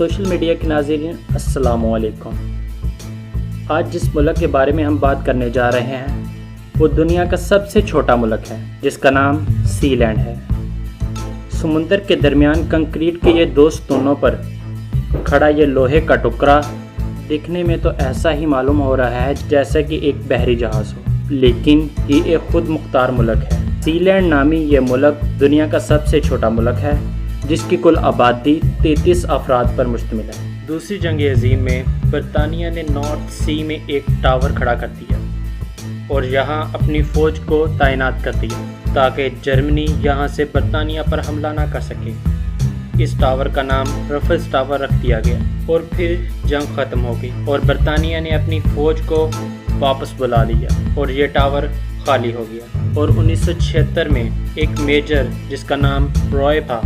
Social media کے ناظرین السلام علیکم۔ آج جس ملک کے بارے میں ہم بات کرنے جا رہے ہیں وہ دنیا کا سب سے چھوٹا ملک ہے جس کا نام سی لینڈ ہے۔ سمندر کے درمیان کنکریٹ کے یہ دو ستونوں پر کھڑا یہ لوہے کا ٹکڑا دیکھنے میں تو ایسا ہی معلوم ہو رہا ہے جیسا کہ ایک بحری جہاز ہو، لیکن یہ ایک خود مختار ملک ہے۔ سی لینڈ نامی یہ ملک دنیا کا سب سے چھوٹا ملک ہے جس کی کل آبادی 33 افراد پر مشتمل ہے۔ دوسری جنگ عظیم میں برطانیہ نے نارتھ سی میں ایک ٹاور کھڑا کر دیا اور یہاں اپنی فوج کو تعینات کر دیا تاکہ جرمنی یہاں سے برطانیہ پر حملہ نہ کر سکے۔ اس ٹاور کا نام رفلز ٹاور رکھ دیا گیا اور پھر جنگ ختم ہو گئی اور برطانیہ نے اپنی فوج کو واپس بلا لیا اور یہ ٹاور خالی ہو گیا۔ اور 1976 میں ایک میجر جس کا نام روئے تھا،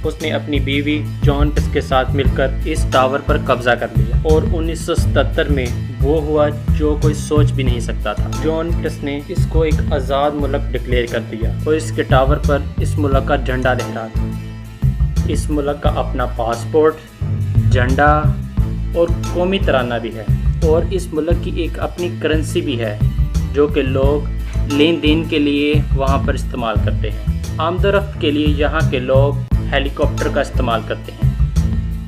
اس نے اپنی بیوی جان پس کے ساتھ مل کر اس ٹاور پر قبضہ کر لیا اور 1977 میں وہ ہوا جو کوئی سوچ بھی نہیں سکتا تھا۔ جان پس نے اس کو ایک آزاد ملک ڈکلیئر کر دیا اور اس کے ٹاور پر اس ملک کا جھنڈا لہرا دیا۔ اس ملک کا اپنا پاسپورٹ، جھنڈا اور قومی ترانہ بھی ہے اور اس ملک کی ایک اپنی کرنسی بھی ہے جو کہ لوگ لین دین کے لیے وہاں پر استعمال کرتے ہیں۔ آمد و رفت کے لیے یہاں کے لوگ ہیلی کاپٹر کا استعمال کرتے ہیں۔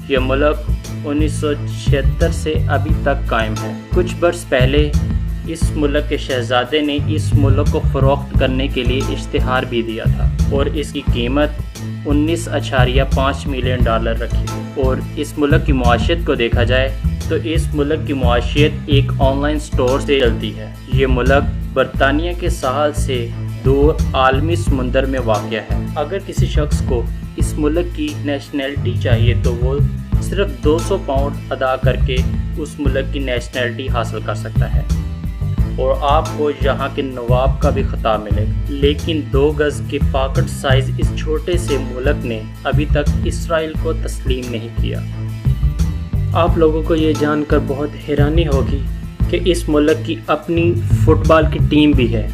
یہ ملک 1976 سے ابھی تک قائم ہے۔ کچھ برس پہلے اس ملک کے شہزادے نے اس ملک کو فروخت کرنے کے لیے اشتہار بھی دیا تھا اور اس کی قیمت 19.5 ملین ڈالر رکھی۔ اور اس ملک کی معیشت کو دیکھا جائے تو اس ملک کی معیشت ایک آن لائن سٹور سے چلتی ہے۔ یہ ملک برطانیہ کے ساحل سے دور عالمی سمندر میں واقع ہے۔ اگر کسی شخص کو اس ملک کی نیشنلٹی چاہیے تو وہ صرف 200 پاؤنڈ ادا کر کے اس ملک کی نیشنلٹی حاصل کر سکتا ہے اور آپ کو یہاں کے نواب کا بھی خطاب ملے گا۔ لیکن 2 گز کے پاکٹ سائز اس چھوٹے سے ملک نے ابھی تک اسرائیل کو تسلیم نہیں کیا۔ آپ لوگوں کو یہ جان کر بہت حیرانی ہوگی کہ اس ملک کی اپنی فٹ بال کی ٹیم بھی ہے۔